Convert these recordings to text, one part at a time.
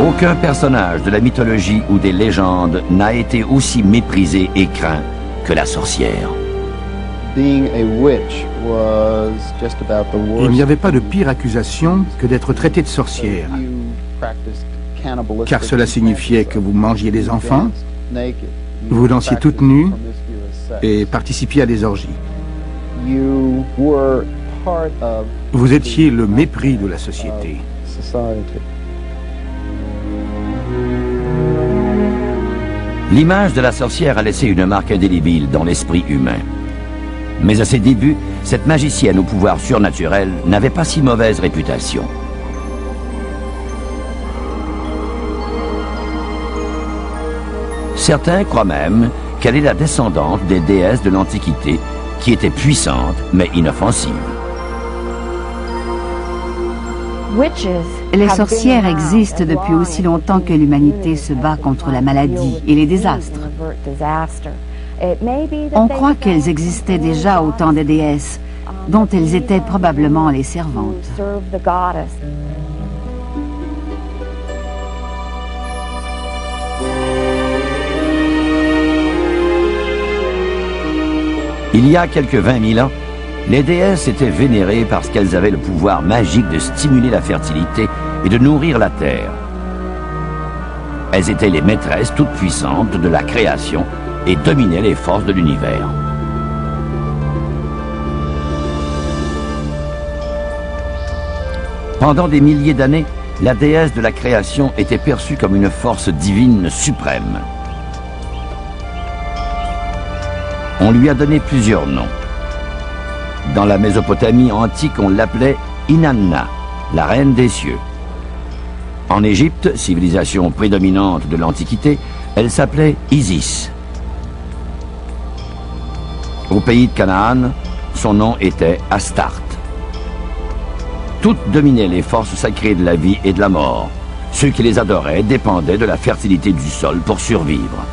Aucun personnage de la mythologie ou des légendes n'a été aussi méprisé et craint que la sorcière. Il n'y avait pas de pire accusation que d'être traité de sorcière, car cela signifiait que vous mangiez des enfants, vous dansiez toutes nues et participiez à des orgies. Vous étiez le mépris de la société. L'image de la sorcière a laissé une marque indélébile dans l'esprit humain. Mais à ses débuts, cette magicienne au pouvoir surnaturel n'avait pas si mauvaise réputation. Certains croient même qu'elle est la descendante des déesses de l'Antiquité qui étaient puissantes mais inoffensives. Les sorcières existent depuis aussi longtemps que l'humanité se bat contre la maladie et les désastres. On croit qu'elles existaient déjà au temps des déesses, dont elles étaient probablement les servantes. Il y a quelques 20 000 ans, les déesses étaient vénérées parce qu'elles avaient le pouvoir magique de stimuler la fertilité et de nourrir la terre. Elles étaient les maîtresses toutes puissantes de la création et dominaient les forces de l'univers. Pendant des milliers d'années, la déesse de la création était perçue comme une force divine suprême. On lui a donné plusieurs noms. Dans la Mésopotamie antique, on l'appelait Inanna, la reine des cieux. En Égypte, civilisation prédominante de l'Antiquité, elle s'appelait Isis. Au pays de Canaan, son nom était Astarte. Toutes dominaient les forces sacrées de la vie et de la mort. Ceux qui les adoraient dépendaient de la fertilité du sol pour survivre.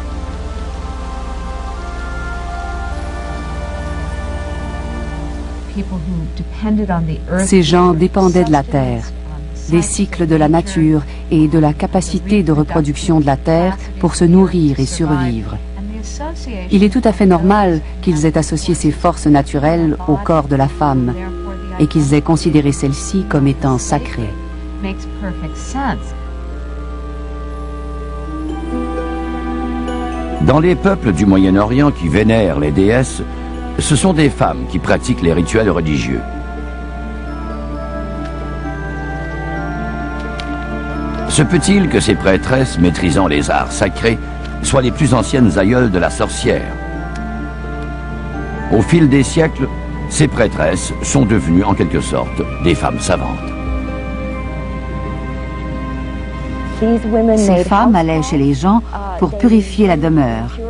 Ces gens dépendaient de la terre, des cycles de la nature et de la capacité de reproduction de la terre pour se nourrir et survivre. Il est tout à fait normal qu'ils aient associé ces forces naturelles au corps de la femme et qu'ils aient considéré celle-ci comme étant sacrée. Dans les peuples du Moyen-Orient qui vénèrent les déesses, ce sont des femmes qui pratiquent les rituels religieux. Se peut-il que ces prêtresses, maîtrisant les arts sacrés, soient les plus anciennes aïeules de la sorcière? Au fil des siècles, ces prêtresses sont devenues en quelque sorte des femmes savantes. Ces femmes allaient chez les gens pour purifier la demeure,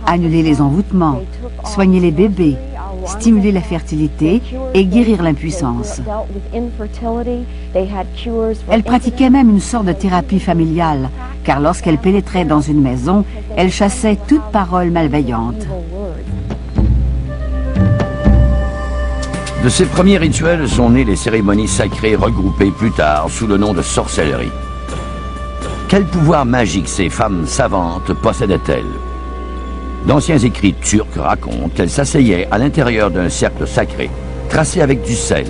annuler les envoûtements, soigner les bébés, stimuler la fertilité et guérir l'impuissance. Elles pratiquaient même une sorte de thérapie familiale, car lorsqu'elles pénétraient dans une maison, elles chassaient toute parole malveillante. De ces premiers rituels sont nées les cérémonies sacrées regroupées plus tard sous le nom de sorcellerie. Quel pouvoir magique ces femmes savantes possédaient-elles? D'anciens écrits turcs racontent qu'elles s'asseyaient à l'intérieur d'un cercle sacré, tracé avec du sel,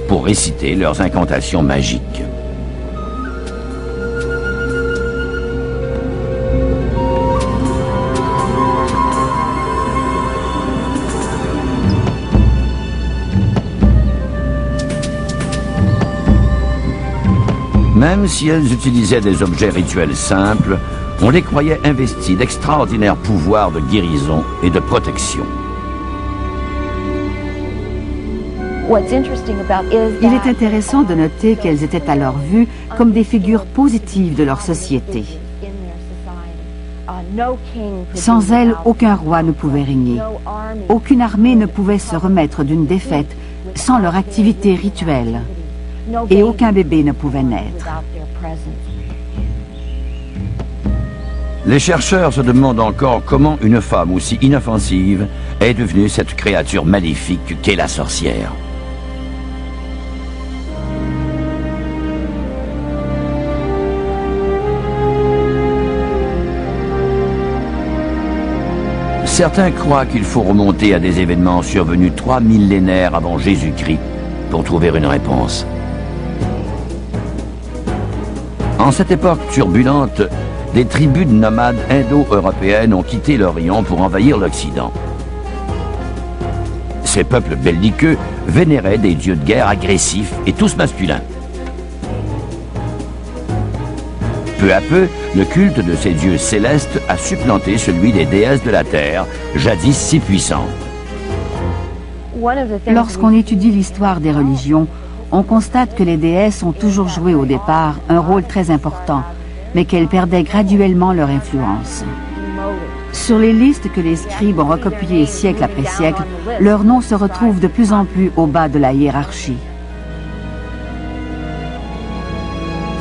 pour réciter leurs incantations magiques. Même si elles utilisaient des objets rituels simples, on les croyait investis d'extraordinaires pouvoirs de guérison et de protection. Il est intéressant de noter qu'elles étaient alors vues comme des figures positives de leur société. Sans elles, aucun roi ne pouvait régner. Aucune armée ne pouvait se remettre d'une défaite sans leur activité rituelle. Et aucun bébé ne pouvait naître. Les chercheurs se demandent encore comment une femme aussi inoffensive est devenue cette créature maléfique qu'est la sorcière. Certains croient qu'il faut remonter à des événements survenus 3 millénaires avant Jésus-Christ pour trouver une réponse. En cette époque turbulente, des tribus de nomades indo-européennes ont quitté l'Orient pour envahir l'Occident. Ces peuples belliqueux vénéraient des dieux de guerre agressifs et tous masculins. Peu à peu, le culte de ces dieux célestes a supplanté celui des déesses de la terre, jadis si puissantes. Lorsqu'on étudie l'histoire des religions, on constate que les déesses ont toujours joué au départ un rôle très important, mais qu'elles perdaient graduellement leur influence. Sur les listes que les scribes ont recopiées siècle après siècle, leurs noms se retrouvent de plus en plus au bas de la hiérarchie.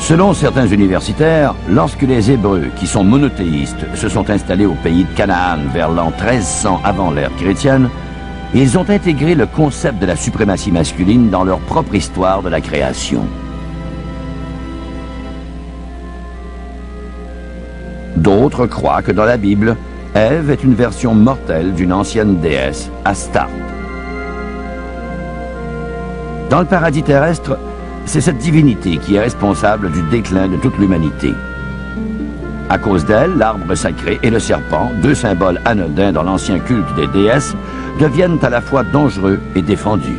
Selon certains universitaires, lorsque les Hébreux, qui sont monothéistes, se sont installés au pays de Canaan vers l'an 1300 avant l'ère chrétienne, ils ont intégré le concept de la suprématie masculine dans leur propre histoire de la création. D'autres croient que dans la Bible, Ève est une version mortelle d'une ancienne déesse, Astarte. Dans le paradis terrestre, c'est cette divinité qui est responsable du déclin de toute l'humanité. À cause d'elle, l'arbre sacré et le serpent, deux symboles anodins dans l'ancien culte des déesses, deviennent à la fois dangereux et défendus.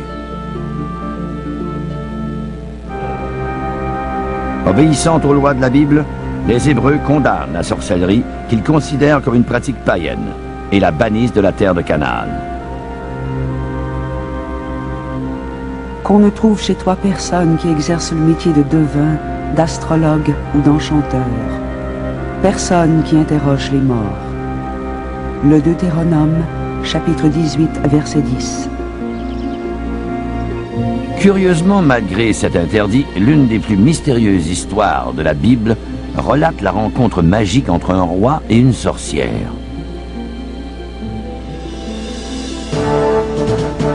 Obéissant aux lois de la Bible, les Hébreux condamnent la sorcellerie qu'ils considèrent comme une pratique païenne et la bannissent de la terre de Canaan. Qu'on ne trouve chez toi personne qui exerce le métier de devin, d'astrologue ou d'enchanteur. Personne qui interroge les morts. Le Deutéronome, chapitre 18, verset 10. Curieusement, malgré cet interdit, l'une des plus mystérieuses histoires de la Bible relate la rencontre magique entre un roi et une sorcière.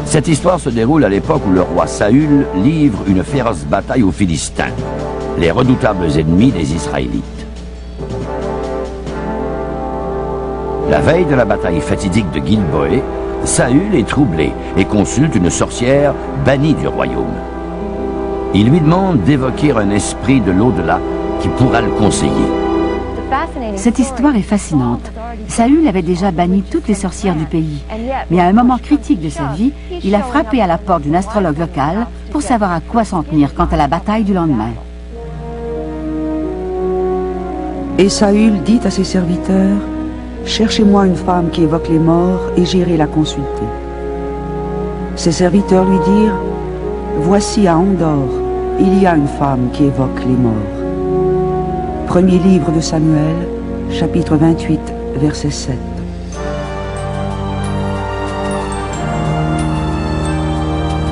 Cette histoire se déroule à l'époque où le roi Saül livre une féroce bataille aux Philistins, les redoutables ennemis des Israélites. La veille de la bataille fatidique de Gilboé, Saül est troublé et consulte une sorcière bannie du royaume. Il lui demande d'évoquer un esprit de l'au-delà qui pourra le conseiller. Cette histoire est fascinante. Saül avait déjà banni toutes les sorcières du pays. Mais à un moment critique de sa vie, il a frappé à la porte d'une astrologue locale pour savoir à quoi s'en tenir quant à la bataille du lendemain. Et Saül dit à ses serviteurs, « Cherchez-moi une femme qui évoque les morts et j'irai la consulter. » Ses serviteurs lui dirent, « Voici à Endor, il y a une femme qui évoque les morts. » Premier livre de Samuel, chapitre 28, verset 7.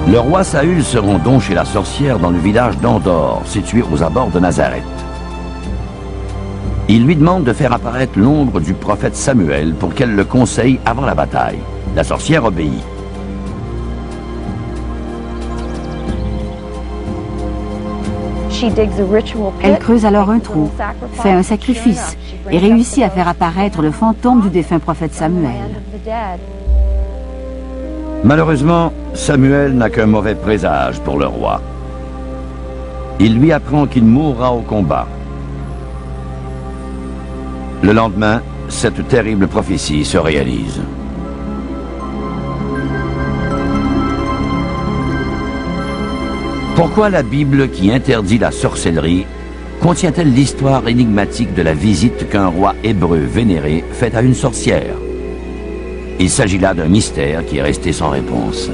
Le roi Saül se rend donc chez la sorcière dans le village d'Endor, situé aux abords de Nazareth. Il lui demande de faire apparaître l'ombre du prophète Samuel pour qu'elle le conseille avant la bataille. La sorcière obéit. Elle creuse alors un trou, fait un sacrifice et réussit à faire apparaître le fantôme du défunt prophète Samuel. Malheureusement, Samuel n'a qu'un mauvais présage pour le roi. Il lui apprend qu'il mourra au combat. Le lendemain, cette terrible prophétie se réalise. Pourquoi la Bible, qui interdit la sorcellerie, contient-elle l'histoire énigmatique de la visite qu'un roi hébreu vénéré fait à une sorcière? Il s'agit là d'un mystère qui est resté sans réponse.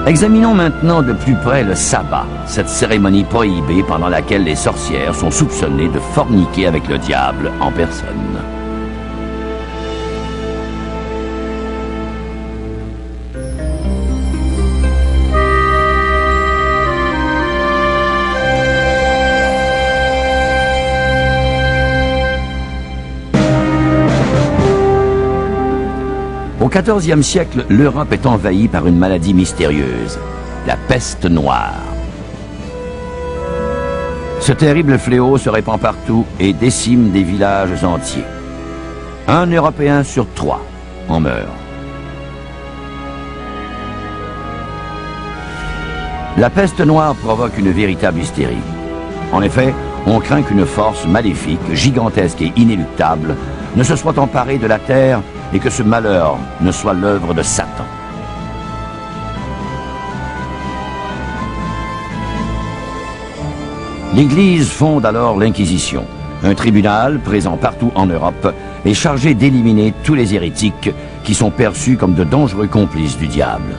Examinons maintenant de plus près le sabbat, cette cérémonie prohibée pendant laquelle les sorcières sont soupçonnées de forniquer avec le diable en personne. Au XIVe siècle, l'Europe est envahie par une maladie mystérieuse, la peste noire. Ce terrible fléau se répand partout et décime des villages entiers. 1 Européen sur 3 en meurt. La peste noire provoque une véritable hystérie. En effet, on craint qu'une force maléfique, gigantesque et inéluctable ne se soit emparée de la terre et que ce malheur ne soit l'œuvre de Satan. L'Église fonde alors l'Inquisition, un tribunal présent partout en Europe et chargé d'éliminer tous les hérétiques qui sont perçus comme de dangereux complices du diable.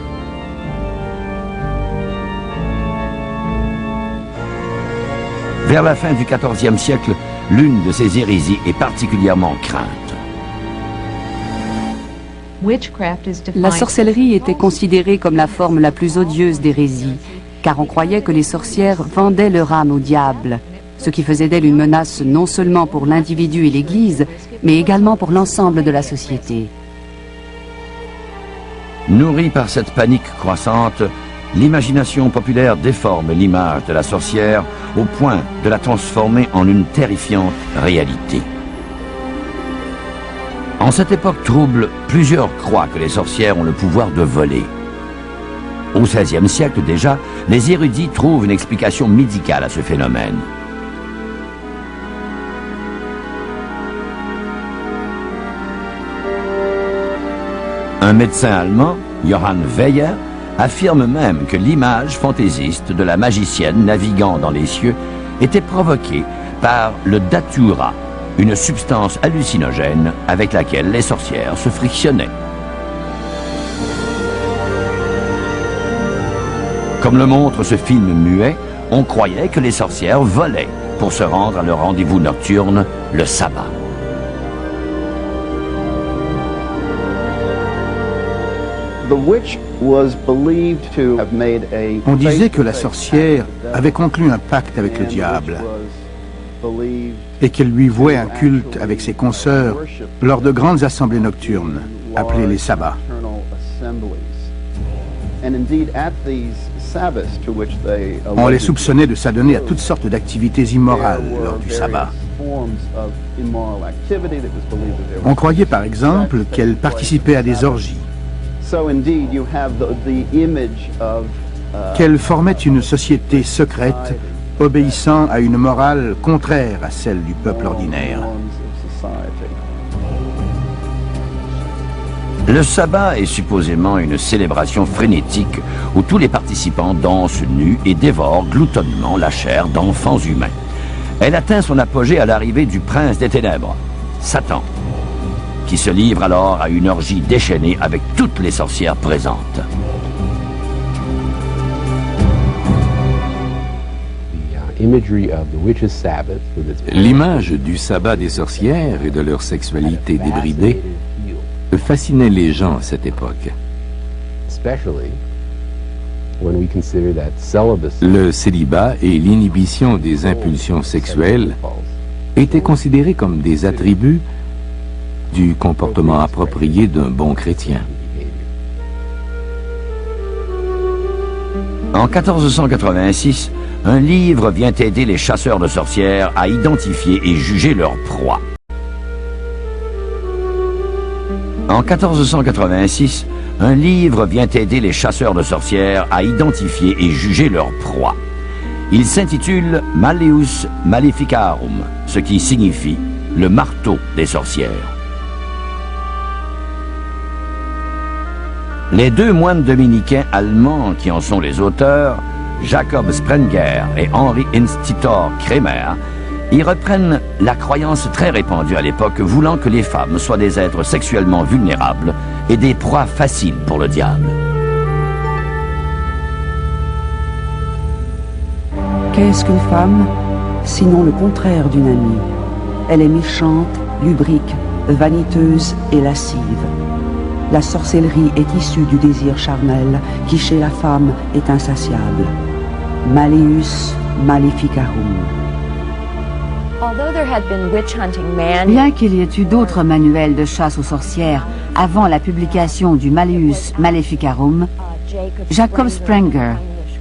Vers la fin du XIVe siècle, l'une de ces hérésies est particulièrement crainte. La sorcellerie était considérée comme la forme la plus odieuse d'hérésie, car on croyait que les sorcières vendaient leur âme au diable, ce qui faisait d'elle une menace non seulement pour l'individu et l'Église, mais également pour l'ensemble de la société. Nourrie par cette panique croissante, l'imagination populaire déforme l'image de la sorcière au point de la transformer en une terrifiante réalité. En cette époque trouble, plusieurs croient que les sorcières ont le pouvoir de voler. Au XVIe siècle déjà, les érudits trouvent une explication médicale à ce phénomène. Un médecin allemand, Johann Weyer, affirme même que l'image fantaisiste de la magicienne naviguant dans les cieux était provoquée par le datura, une substance hallucinogène avec laquelle les sorcières se frictionnaient. Comme le montre ce film muet, on croyait que les sorcières volaient pour se rendre à leur rendez-vous nocturne, le sabbat. On disait que la sorcière avait conclu un pacte avec le diable et qu'elle lui vouait un culte avec ses consoeurs lors de grandes assemblées nocturnes, appelées les sabbats. On les soupçonnait de s'adonner à toutes sortes d'activités immorales lors du sabbat. On croyait par exemple qu'elles participaient à des orgies, qu'elles formaient une société secrète obéissant à une morale contraire à celle du peuple ordinaire. Le sabbat est supposément une célébration frénétique où tous les participants dansent nus et dévorent gloutonnement la chair d'enfants humains. Elle atteint son apogée à l'arrivée du prince des ténèbres, Satan, qui se livre alors à une orgie déchaînée avec toutes les sorcières présentes. L'image du sabbat des sorcières et de leur sexualité débridée fascinait les gens à cette époque. Le célibat et l'inhibition des impulsions sexuelles étaient considérés comme des attributs du comportement approprié d'un bon chrétien. En 1486, un livre vient aider les chasseurs de sorcières à identifier et juger leur proie. En 1486, un livre vient aider les chasseurs de sorcières à identifier et juger leur proie. Il s'intitule Malleus Maleficarum, ce qui signifie le marteau des sorcières. Les deux moines dominicains allemands qui en sont les auteurs, Jacob Sprenger et Henri Institutor Kremer, y reprennent la croyance très répandue à l'époque voulant que les femmes soient des êtres sexuellement vulnérables et des proies faciles pour le diable. Qu'est-ce qu'une femme, sinon le contraire d'une amie? Elle est méchante, lubrique, vaniteuse et lascive. La sorcellerie est issue du désir charnel qui chez la femme est insatiable. Malleus Maleficarum. Bien qu'il y ait eu d'autres manuels de chasse aux sorcières avant la publication du Malleus Maleficarum, Jacob Sprenger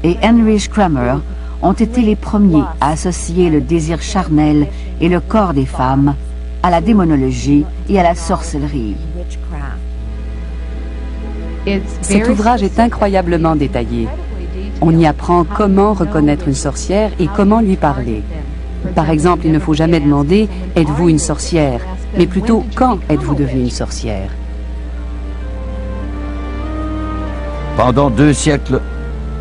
et Heinrich Kremer ont été les premiers à associer le désir charnel et le corps des femmes à la démonologie et à la sorcellerie. Cet ouvrage est incroyablement détaillé. On y apprend comment reconnaître une sorcière et comment lui parler. Par exemple, il ne faut jamais demander « Êtes-vous une sorcière ?», mais plutôt « Quand êtes-vous devenue une sorcière ?» Pendant 2 siècles,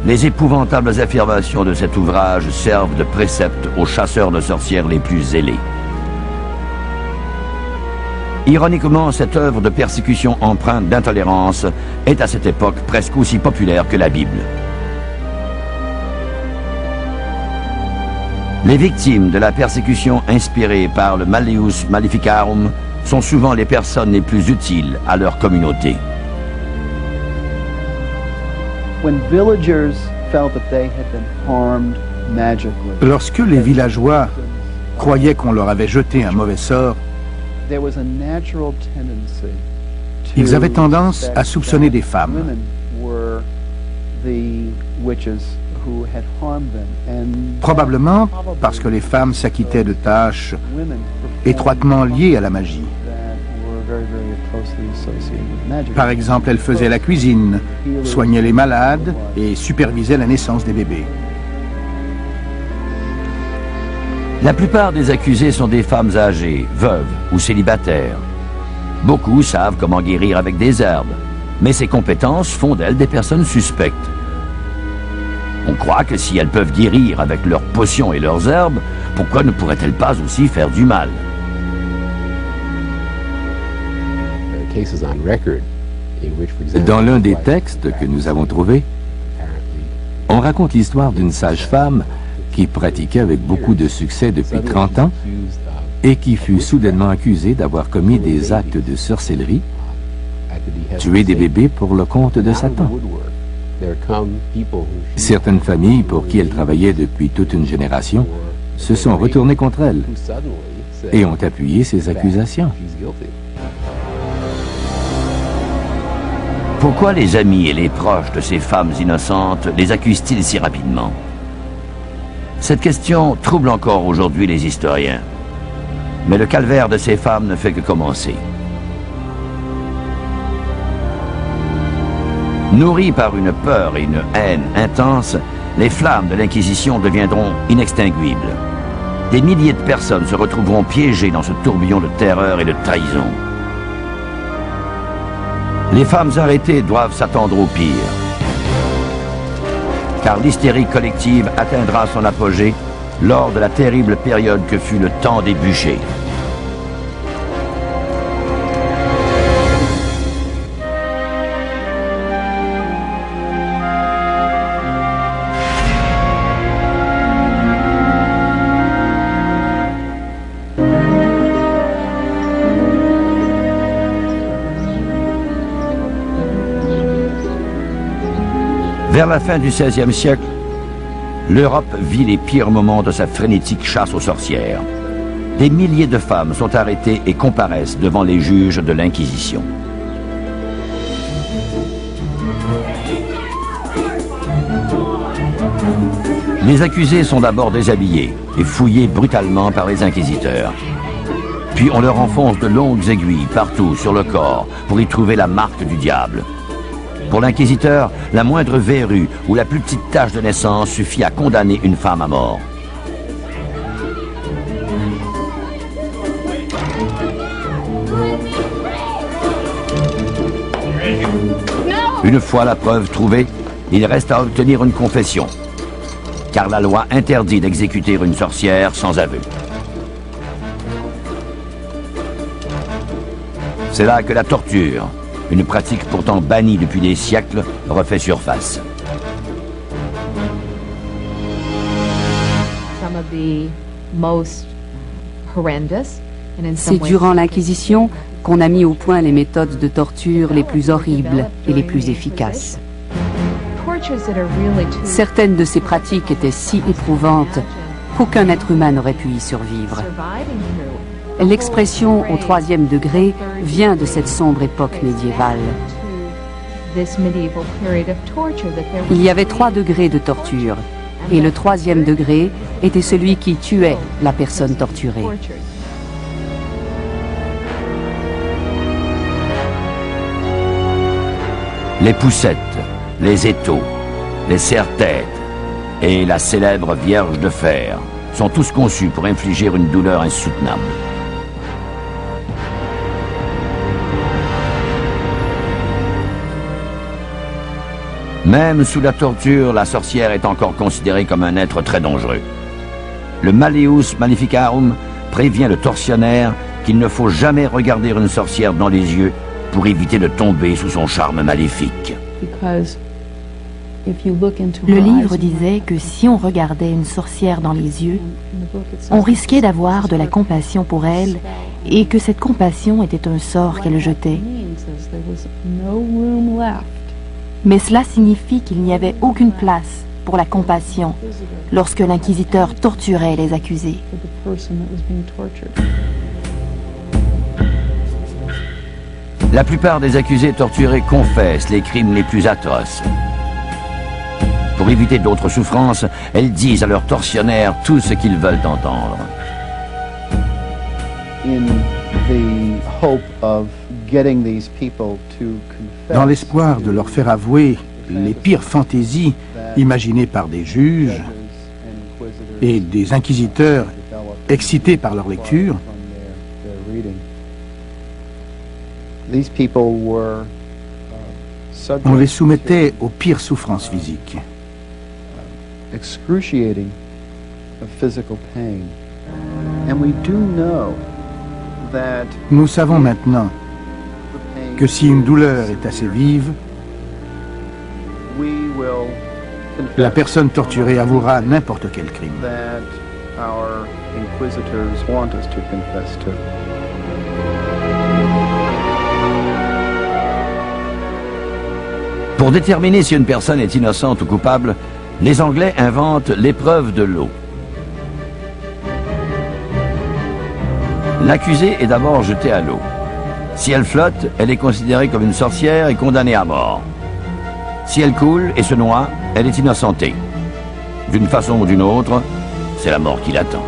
les épouvantables affirmations de cet ouvrage servent de précepte aux chasseurs de sorcières les plus zélés. Ironiquement, cette œuvre de persécution empreinte d'intolérance est à cette époque presque aussi populaire que la Bible. Les victimes de la persécution inspirée par le Malleus Maleficarum sont souvent les personnes les plus utiles à leur communauté. Lorsque les villageois croyaient qu'on leur avait jeté un mauvais sort, ils avaient tendance à soupçonner des femmes. Probablement parce que les femmes s'acquittaient de tâches étroitement liées à la magie. Par exemple, elles faisaient la cuisine, soignaient les malades et supervisaient la naissance des bébés. La plupart des accusés sont des femmes âgées, veuves ou célibataires. Beaucoup savent comment guérir avec des herbes, mais ces compétences font d'elles des personnes suspectes. On croit que si elles peuvent guérir avec leurs potions et leurs herbes, pourquoi ne pourraient-elles pas aussi faire du mal? Dans l'un des textes que nous avons trouvés, on raconte l'histoire d'une sage-femme qui pratiquait avec beaucoup de succès depuis 30 ans et qui fut soudainement accusée d'avoir commis des actes de sorcellerie, tué des bébés pour le compte de Satan. Certaines familles pour qui elle travaillait depuis toute une génération se sont retournées contre elle et ont appuyé ces accusations. Pourquoi les amis et les proches de ces femmes innocentes les accusent-ils si rapidement? Cette question trouble encore aujourd'hui les historiens. Mais le calvaire de ces femmes ne fait que commencer. Nourries par une peur et une haine intenses, les flammes de l'Inquisition deviendront inextinguibles. Des milliers de personnes se retrouveront piégées dans ce tourbillon de terreur et de trahison. Les femmes arrêtées doivent s'attendre au pire. Car l'hystérie collective atteindra son apogée lors de la terrible période que fut le temps des bûchers. Vers la fin du XVIe siècle, l'Europe vit les pires moments de sa frénétique chasse aux sorcières. Des milliers de femmes sont arrêtées et comparaissent devant les juges de l'Inquisition. Les accusés sont d'abord déshabillés et fouillés brutalement par les inquisiteurs. Puis on leur enfonce de longues aiguilles partout sur le corps pour y trouver la marque du diable. Pour l'inquisiteur, la moindre verrue ou la plus petite tache de naissance suffit à condamner une femme à mort. Une fois la preuve trouvée, il reste à obtenir une confession, car la loi interdit d'exécuter une sorcière sans aveu. C'est là que la torture, une pratique pourtant bannie depuis des siècles, refait surface. C'est durant l'Inquisition qu'on a mis au point les méthodes de torture les plus horribles et les plus efficaces. Certaines de ces pratiques étaient si éprouvantes qu'aucun être humain n'aurait pu y survivre. L'expression au 3e degré vient de cette sombre époque médiévale. Il y avait 3 degrés de torture. Et le troisième degré était celui qui tuait la personne torturée. Les poussettes, les étaux, les serre-têtes et la célèbre Vierge de fer sont tous conçus pour infliger une douleur insoutenable. Même sous la torture, la sorcière est encore considérée comme un être très dangereux. Le Malleus Maleficarum prévient le tortionnaire qu'il ne faut jamais regarder une sorcière dans les yeux pour éviter de tomber sous son charme maléfique. Le livre disait que si on regardait une sorcière dans les yeux, on risquait d'avoir de la compassion pour elle et que cette compassion était un sort qu'elle jetait. Mais cela signifie qu'il n'y avait aucune place pour la compassion lorsque l'inquisiteur torturait les accusés. La plupart des accusés torturés confessent les crimes les plus atroces. Pour éviter d'autres souffrances, elles disent à leurs tortionnaires tout ce qu'ils veulent entendre. Dans l'espoir de leur faire avouer les pires fantaisies imaginées par des juges et des inquisiteurs excités par leur lecture, on les soumettait aux pires souffrances physiques. Nous savons maintenant que si une douleur est assez vive, la personne torturée avouera n'importe quel crime. Pour déterminer si une personne est innocente ou coupable, les Anglais inventent l'épreuve de l'eau. L'accusée est d'abord jetée à l'eau. Si elle flotte, elle est considérée comme une sorcière et condamnée à mort. Si elle coule et se noie, elle est innocentée. D'une façon ou d'une autre, c'est la mort qui l'attend.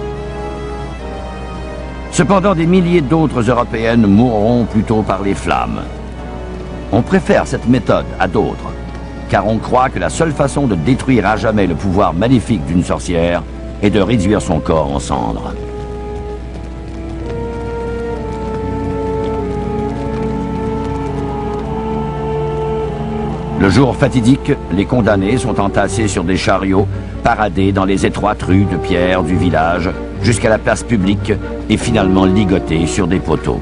Cependant, des milliers d'autres Européennes mourront plutôt par les flammes. On préfère cette méthode à d'autres, car on croit que la seule façon de détruire à jamais le pouvoir maléfique d'une sorcière est de réduire son corps en cendres. Le jour fatidique, les condamnés sont entassés sur des chariots, paradés dans les étroites rues de pierre du village, jusqu'à la place publique et finalement ligotés sur des poteaux.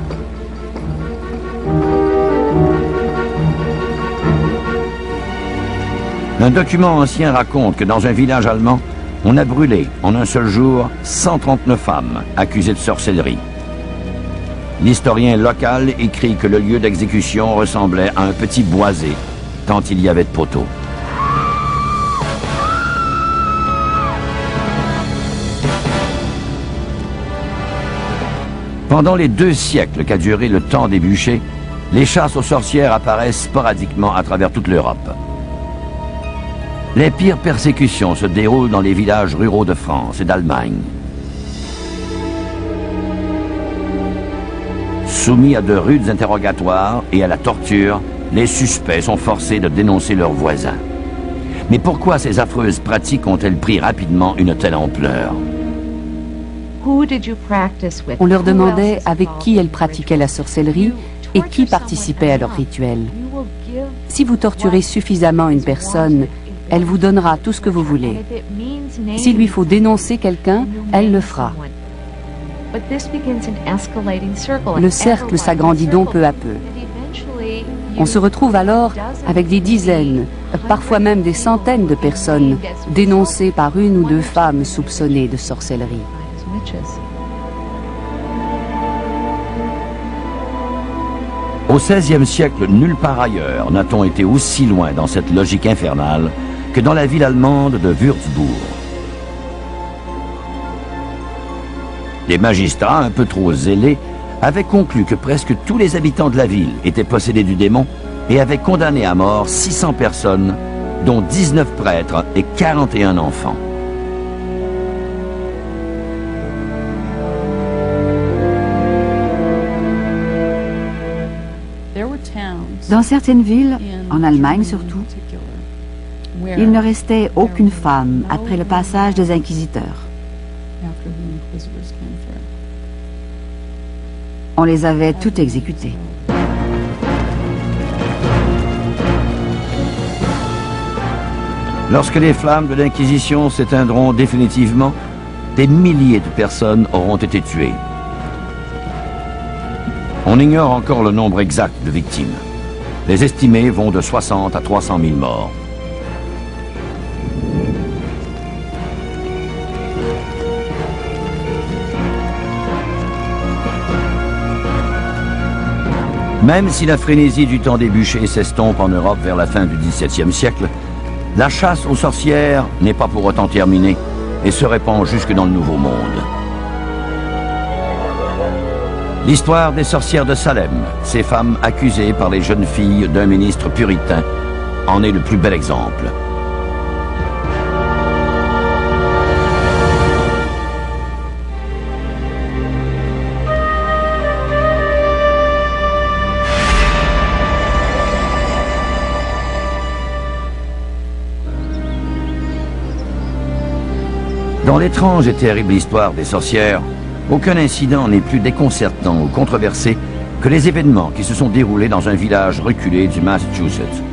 Un document ancien raconte que dans un village allemand, on a brûlé en un seul jour 139 femmes accusées de sorcellerie. L'historien local écrit que le lieu d'exécution ressemblait à un petit boisé, tant il y avait de poteaux. Pendant les 2 siècles qu'a duré le temps des bûchers, les chasses aux sorcières apparaissent sporadiquement à travers toute l'Europe. Les pires persécutions se déroulent dans les villages ruraux de France et d'Allemagne. Soumis à de rudes interrogatoires et à la torture, les suspects sont forcés de dénoncer leurs voisins. Mais pourquoi ces affreuses pratiques ont-elles pris rapidement une telle ampleur? On leur demandait avec qui elles pratiquaient la sorcellerie et qui participait à leur rituel. Si vous torturez suffisamment une personne, elle vous donnera tout ce que vous voulez. S'il lui faut dénoncer quelqu'un, elle le fera. Le cercle s'agrandit donc peu à peu. On se retrouve alors avec des dizaines, parfois même des centaines de personnes dénoncées par 1 ou 2 femmes soupçonnées de sorcellerie. Au XVIe siècle, nulle part ailleurs n'a-t-on été aussi loin dans cette logique infernale que dans la ville allemande de Würzburg. Les magistrats, un peu trop zélés, avaient conclu que presque tous les habitants de la ville étaient possédés du démon et avaient condamné à mort 600 personnes, dont 19 prêtres et 41 enfants. Dans certaines villes, en Allemagne surtout, il ne restait aucune femme après le passage des inquisiteurs. On les avait toutes exécutées. Lorsque les flammes de l'Inquisition s'éteindront définitivement, des milliers de personnes auront été tuées. On ignore encore le nombre exact de victimes. Les estimés vont de 60 à 300 000 morts. Même si la frénésie du temps des bûchers s'estompe en Europe vers la fin du XVIIe siècle, la chasse aux sorcières n'est pas pour autant terminée et se répand jusque dans le Nouveau Monde. L'histoire des sorcières de Salem, ces femmes accusées par les jeunes filles d'un ministre puritain, en est le plus bel exemple. Dans l'étrange et terrible histoire des sorcières, aucun incident n'est plus déconcertant ou controversé que les événements qui se sont déroulés dans un village reculé du Massachusetts.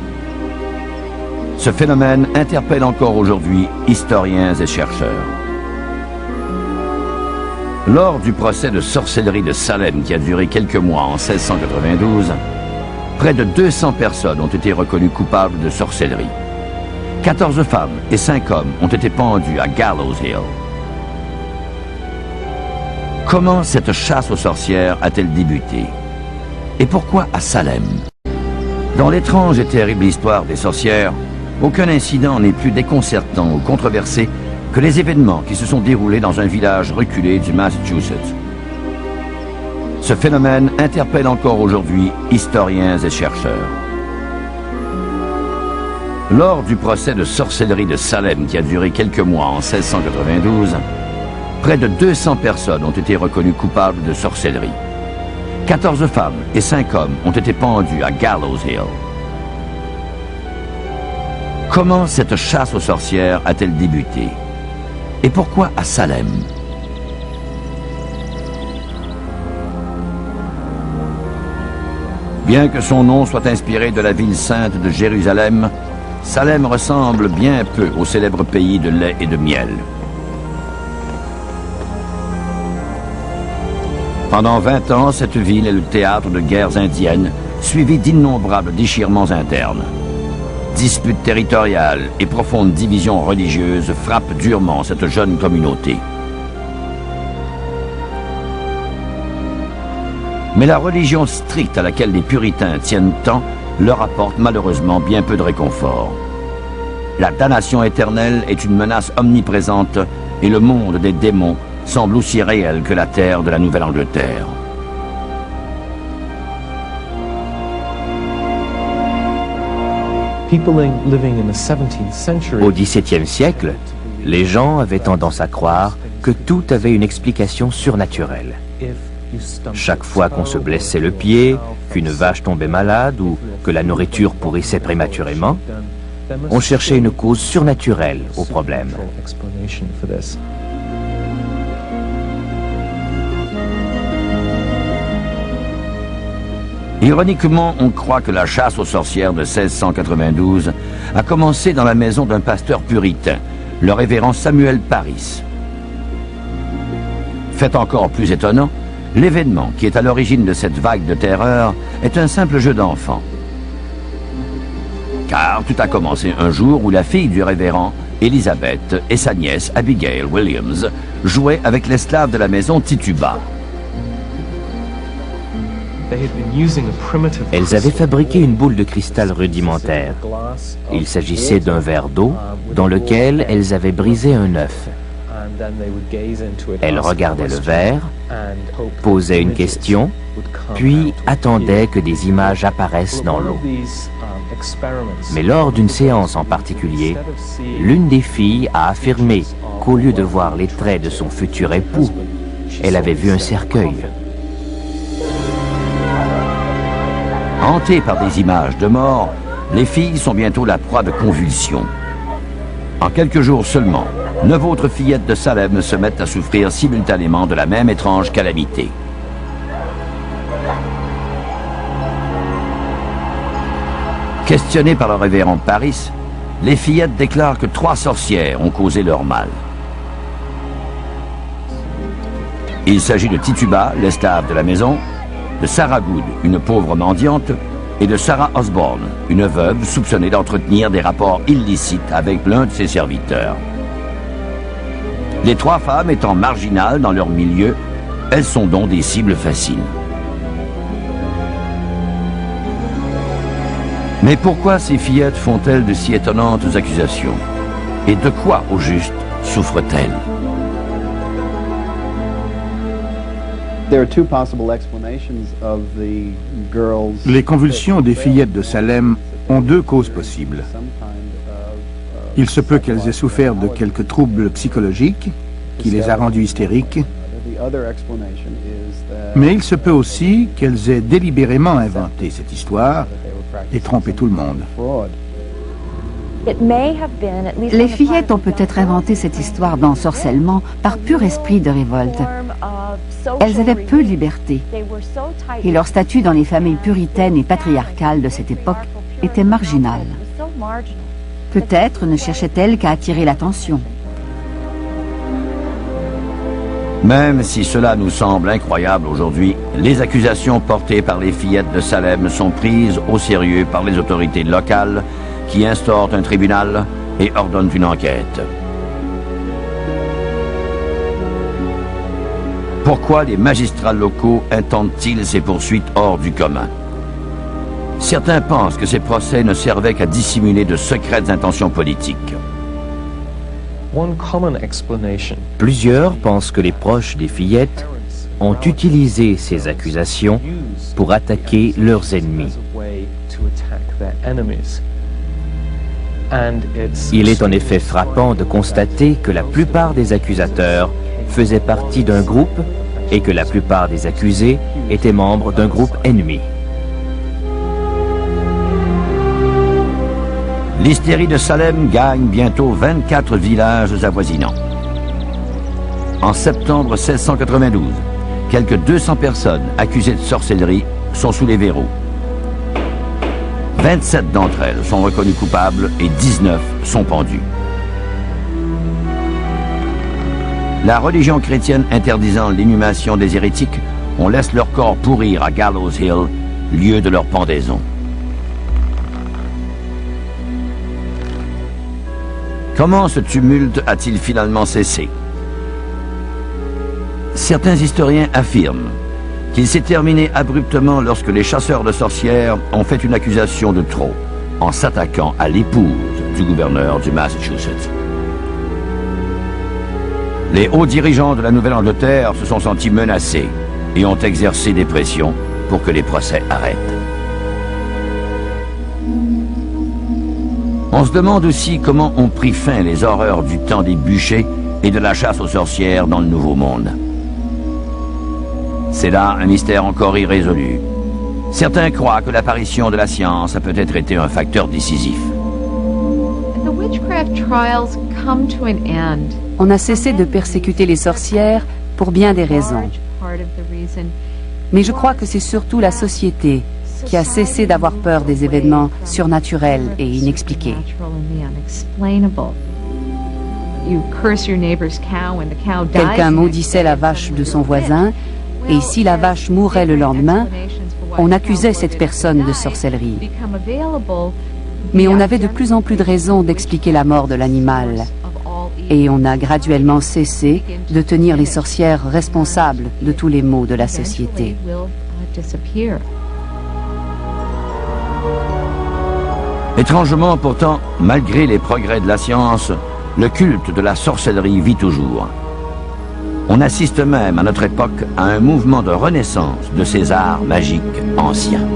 Ce phénomène interpelle encore aujourd'hui historiens et chercheurs. Lors du procès de sorcellerie de Salem qui a duré quelques mois en 1692, près de 200 personnes ont été reconnues coupables de sorcellerie. 14 femmes et 5 hommes ont été pendus à Gallows Hill. Comment cette chasse aux sorcières a-t-elle débuté? Et pourquoi à Salem? Dans l'étrange et terrible histoire des sorcières, aucun incident n'est plus déconcertant ou controversé que les événements qui se sont déroulés dans un village reculé du Massachusetts. Ce phénomène interpelle encore aujourd'hui historiens et chercheurs. Lors du procès de sorcellerie de Salem qui a duré quelques mois en 1692, près de 200 personnes ont été reconnues coupables de sorcellerie. 14 femmes et 5 hommes ont été pendus à Gallows Hill. Comment cette chasse aux sorcières a-t-elle débuté? Et pourquoi à Salem? Bien que son nom soit inspiré de la ville sainte de Jérusalem, Salem ressemble bien peu au célèbre pays de lait et de miel. Pendant 20 ans, cette ville est le théâtre de guerres indiennes, suivies d'innombrables déchirements internes. Disputes territoriales et profondes divisions religieuses frappent durement cette jeune communauté. Mais la religion stricte à laquelle les puritains tiennent tant leur apporte malheureusement bien peu de réconfort. La damnation éternelle est une menace omniprésente et le monde des démons semble aussi réel que la terre de la Nouvelle-Angleterre. Au XVIIe siècle, les gens avaient tendance à croire que tout avait une explication surnaturelle. Chaque fois qu'on se blessait le pied, qu'une vache tombait malade ou que la nourriture pourrissait prématurément, on cherchait une cause surnaturelle au problème. Ironiquement, on croit que la chasse aux sorcières de 1692 a commencé dans la maison d'un pasteur puritain, le révérend Samuel Parris. Fait encore plus étonnant, l'événement qui est à l'origine de cette vague de terreur est un simple jeu d'enfant. Car tout a commencé un jour où la fille du révérend, Elizabeth, et sa nièce, Abigail Williams, jouaient avec l'esclave de la maison Tituba. Elles avaient fabriqué une boule de cristal rudimentaire. Il s'agissait d'un verre d'eau dans lequel elles avaient brisé un œuf. Elles regardaient le verre, posaient une question, puis attendaient que des images apparaissent dans l'eau. Mais lors d'une séance en particulier, l'une des filles a affirmé qu'au lieu de voir les traits de son futur époux, elle avait vu un cercueil. Hantées par des images de mort, les filles sont bientôt la proie de convulsions. En quelques jours seulement, 9 autres fillettes de Salem se mettent à souffrir simultanément de la même étrange calamité. Questionnées par le révérend Paris, les fillettes déclarent que 3 sorcières ont causé leur mal. Il s'agit de Tituba, l'esclave de la maison, de Sarah Good, une pauvre mendiante, et de Sarah Osborne, une veuve soupçonnée d'entretenir des rapports illicites avec l'un de ses serviteurs. Les 3 femmes étant marginales dans leur milieu, elles sont donc des cibles faciles. Mais pourquoi ces fillettes font-elles de si étonnantes accusations? Et de quoi, au juste, souffrent-elles? Les convulsions des fillettes de Salem ont 2 causes possibles. Il se peut qu'elles aient souffert de quelques troubles psychologiques qui les a rendues hystériques, mais il se peut aussi qu'elles aient délibérément inventé cette histoire et trompé tout le monde. Les fillettes ont peut-être inventé cette histoire d'ensorcellement par pur esprit de révolte. Elles avaient peu de liberté et leur statut dans les familles puritaines et patriarcales de cette époque était marginal. Peut-être ne cherchaient-elles qu'à attirer l'attention. Même si cela nous semble incroyable aujourd'hui, les accusations portées par les fillettes de Salem sont prises au sérieux par les autorités locales qui instaurent un tribunal et ordonnent une enquête. Pourquoi les magistrats locaux intentent-ils ces poursuites hors du commun? Certains pensent que ces procès ne servaient qu'à dissimuler de secrètes intentions politiques. Plusieurs pensent que les proches des fillettes ont utilisé ces accusations pour attaquer leurs ennemis. Il est en effet frappant de constater que la plupart des accusateurs faisaient partie d'un groupe et que la plupart des accusés étaient membres d'un groupe ennemi. L'hystérie de Salem gagne bientôt 24 villages avoisinants. En septembre 1692, quelques 200 personnes accusées de sorcellerie sont sous les verrous. 27 d'entre elles sont reconnues coupables et 19 sont pendues. La religion chrétienne interdisant l'inhumation des hérétiques, on laisse leur corps pourrir à Gallows Hill, lieu de leur pendaison. Comment ce tumulte a-t-il finalement cessé? Certains historiens affirment qu'il s'est terminé abruptement lorsque les chasseurs de sorcières ont fait une accusation de trop en s'attaquant à l'épouse du gouverneur du Massachusetts. Les hauts dirigeants de la Nouvelle-Angleterre se sont sentis menacés et ont exercé des pressions pour que les procès arrêtent. On se demande aussi comment ont pris fin les horreurs du temps des bûchers et de la chasse aux sorcières dans le Nouveau Monde. C'est là un mystère encore irrésolu. Certains croient que l'apparition de la science a peut-être été un facteur décisif. On a cessé de persécuter les sorcières pour bien des raisons. Mais je crois que c'est surtout la société qui a cessé d'avoir peur des événements surnaturels et inexpliqués. Quelqu'un maudissait la vache de son voisin, et si la vache mourait le lendemain, on accusait cette personne de sorcellerie. Mais on avait de plus en plus de raisons d'expliquer la mort de l'animal. Et on a graduellement cessé de tenir les sorcières responsables de tous les maux de la société. Étrangement pourtant, malgré les progrès de la science, le culte de la sorcellerie vit toujours. On assiste même à notre époque à un mouvement de renaissance de ces arts magiques anciens.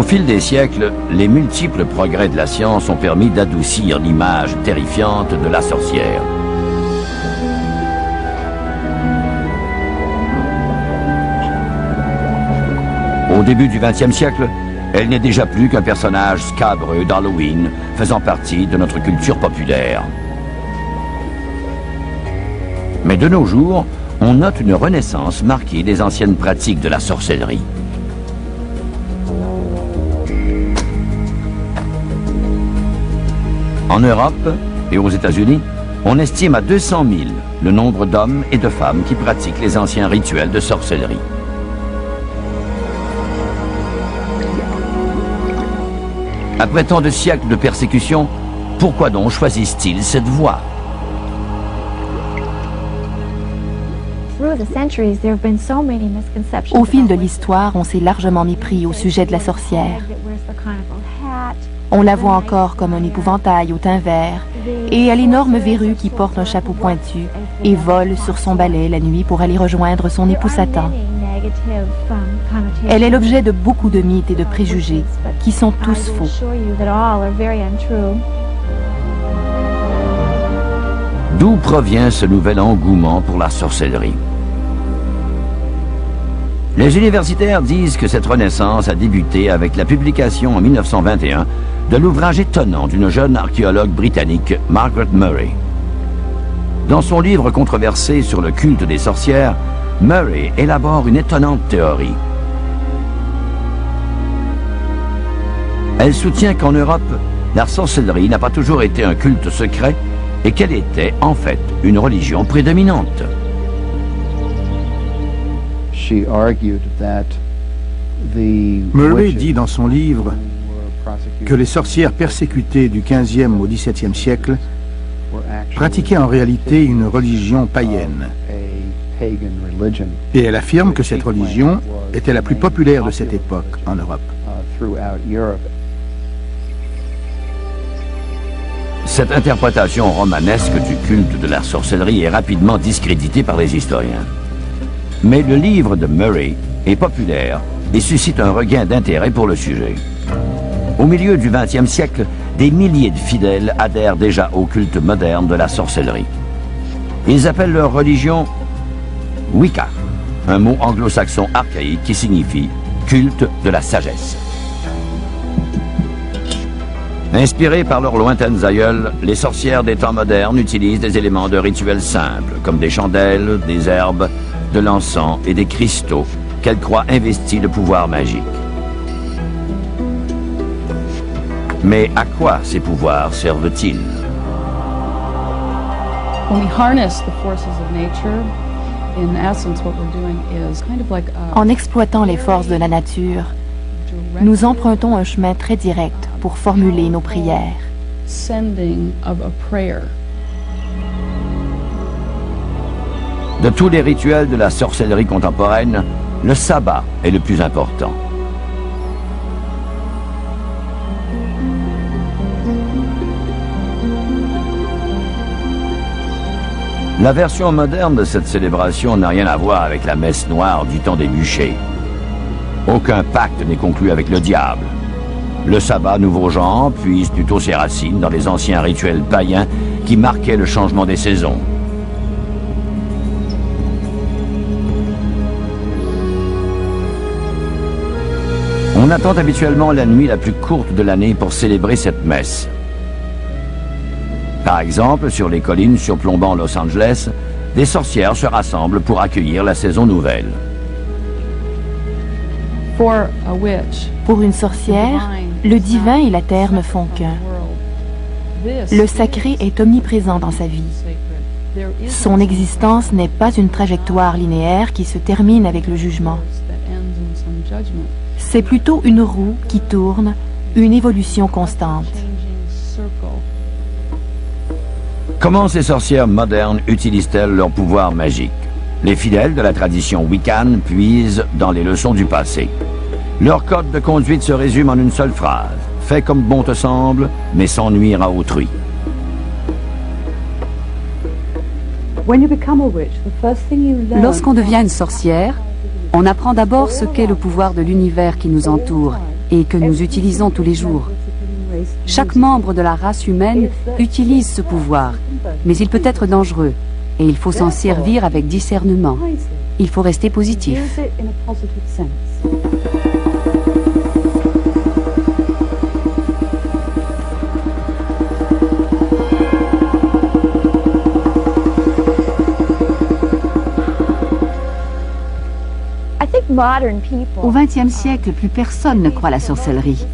fil des siècles, les multiples progrès de la science ont permis d'adoucir l'image terrifiante de la sorcière. Au début du XXe siècle, elle n'est déjà plus qu'un personnage scabreux d'Halloween, faisant partie de notre culture populaire. Mais de nos jours, on note une renaissance marquée des anciennes pratiques de la sorcellerie. En Europe et aux États-Unis, on estime à 200 000 le nombre d'hommes et de femmes qui pratiquent les anciens rituels de sorcellerie. Après tant de siècles de persécution, pourquoi donc choisissent-ils cette voie? Au fil de l'histoire, on s'est largement mépris au sujet de la sorcière. On la voit encore comme un épouvantail au teint vert et à l'énorme verrue qui porte un chapeau pointu et vole sur son balai la nuit pour aller rejoindre son époux Satan. Elle est l'objet de beaucoup de mythes et de préjugés qui sont tous faux. D'où provient ce nouvel engouement pour la sorcellerie? Les universitaires disent que cette renaissance a débuté avec la publication en 1921 de l'ouvrage étonnant d'une jeune archéologue britannique, Margaret Murray. Dans son livre controversé sur le culte des sorcières, Murray élabore une étonnante théorie. Elle soutient qu'en Europe, la sorcellerie n'a pas toujours été un culte secret et qu'elle était, en fait, une religion prédominante. Murray dit dans son livre que les sorcières persécutées du XVe au XVIIe siècle pratiquaient en réalité une religion païenne. Et elle affirme que cette religion était la plus populaire de cette époque en Europe. Cette interprétation romanesque du culte de la sorcellerie est rapidement discréditée par les historiens. Mais le livre de Murray est populaire et suscite un regain d'intérêt pour le sujet. Au milieu du XXe siècle, des milliers de fidèles adhèrent déjà au culte moderne de la sorcellerie. Ils appellent leur religion Wicca, un mot anglo-saxon archaïque qui signifie culte de la sagesse. Inspirées par leurs lointaines aïeules, les sorcières des temps modernes utilisent des éléments de rituels simples, comme des chandelles, des herbes, de l'encens et des cristaux qu'elles croient investis de pouvoirs magiques. Mais à quoi ces pouvoirs servent-ils? En exploitant les forces de la nature, nous empruntons un chemin très direct pour formuler nos prières. De tous les rituels de la sorcellerie contemporaine, le sabbat est le plus important. La version moderne de cette célébration n'a rien à voir avec la messe noire du temps des bûchers. Aucun pacte n'est conclu avec le diable. Le sabbat nouveau genre puise plutôt ses racines dans les anciens rituels païens qui marquaient le changement des saisons. On attend habituellement la nuit la plus courte de l'année pour célébrer cette messe. Par exemple, sur les collines surplombant Los Angeles, des sorcières se rassemblent pour accueillir la saison nouvelle. Pour une sorcière, le divin et la terre ne font qu'un. Le sacré est omniprésent dans sa vie. Son existence n'est pas une trajectoire linéaire qui se termine avec le jugement. C'est plutôt une roue qui tourne, une évolution constante. Comment ces sorcières modernes utilisent-elles leur pouvoir magique? Les fidèles de la tradition Wiccan puisent dans les leçons du passé. Leur code de conduite se résume en une seule phrase. Fais comme bon te semble, mais sans nuire à autrui. Lorsqu'on devient une sorcière, on apprend d'abord ce qu'est le pouvoir de l'univers qui nous entoure et que nous utilisons tous les jours. Chaque membre de la race humaine utilise ce pouvoir, mais il peut être dangereux et il faut s'en servir avec discernement. Il faut rester positif. Au XXe siècle, plus personne ne croit à la sorcellerie,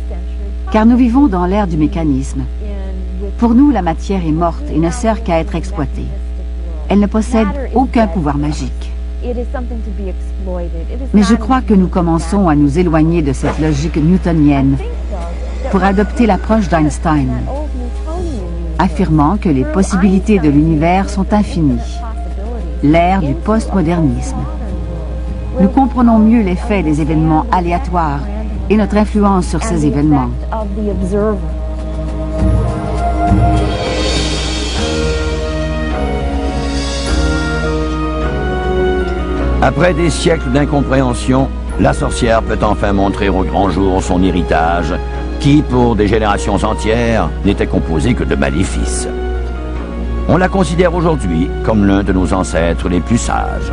car nous vivons dans l'ère du mécanisme. Pour nous, la matière est morte et ne sert qu'à être exploitée. Elle ne possède aucun pouvoir magique. Mais je crois que nous commençons à nous éloigner de cette logique newtonienne pour adopter l'approche d'Einstein, affirmant que les possibilités de l'univers sont infinies, l'ère du postmodernisme. Nous comprenons mieux l'effet des événements aléatoires et notre influence sur ces événements. Après des siècles d'incompréhension, la sorcière peut enfin montrer au grand jour son héritage, qui, pour des générations entières, n'était composé que de maléfices. On la considère aujourd'hui comme l'un de nos ancêtres les plus sages.